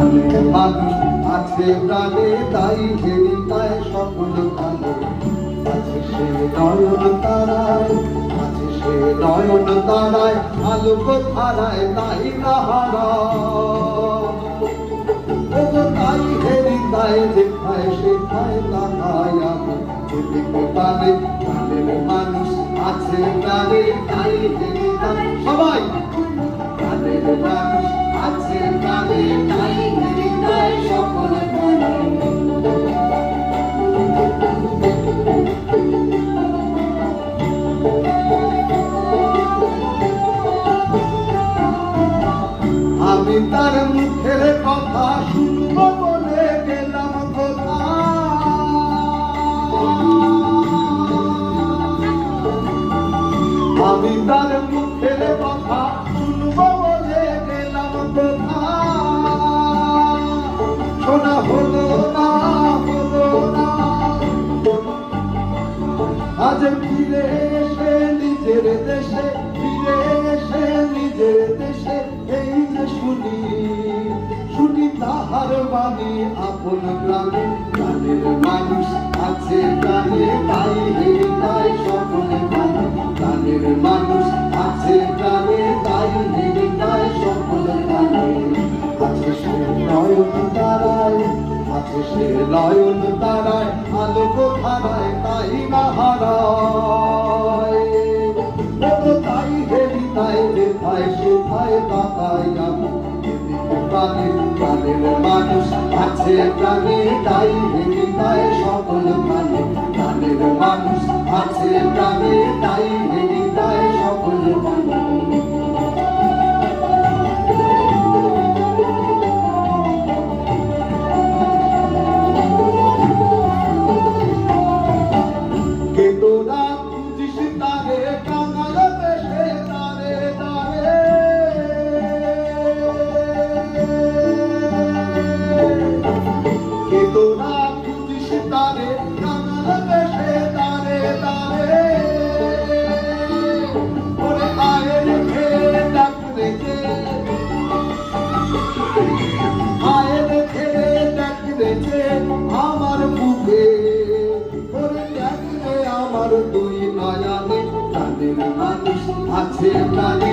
মানুষ আছে প্রাণে তাই হেরিতায় সকল কালে আছে সে নয়ন তারায়, আছে সে নয়ন তারায় আলোক ধারায় তাই তাহারা তাই হেরিতায় যেখায় সেখায় তাকায় আমি যেদিকে পারে প্রাণের মানুষ আছে প্রাণে তাই হেরিতায় সবাই প্রাণের মানুষ আছে প্রাণে তাই হেরিতায় সকল আমি তার মুখের কথা শুনব বলে গেলাম আমি তার মুখের কথা শুনব বলে গেলাম শোনা হলো না আজ ফিরে এসে নিজের দেশে, ফিরে এসে নিজের দেশে এই যে শুনি তাহার বাণী আপন গ্রামে প্রাণের মানুষ আছে প্রাণে তাই হেরিতায় সকলে মানে প্রাণের মানুষ আছে প্রাণে তাই হেরিতায় সকলে মানে আছে সে নয়ন তারায়, আছে সে নয়ন তারায় আলোক ধারায় তাই না হারায় তাই হেরিতায় যেথায় সেথায় তাকাই আমি প্রাণের মানুষ আছে প্রাণে তাই হেরিতায় সকল প্রাণে প্রাণের মানুষ আছে প্রাণে তাই হেরিতায় সকল কে তোরা খুঁজিস তারে কাঙাল দেশে তারে তারে কে তোরা খুঁজিস তারে কাঙাল দেশে তারে তারে ওরে আয়ের খেয়ে ডাক রেখে আয়ের খেয়ে ডাক রেখে আমার বুকে ওরে ডাক রে আমার দুই নয়নে প্রাণের মানুষ আছে প্রাণে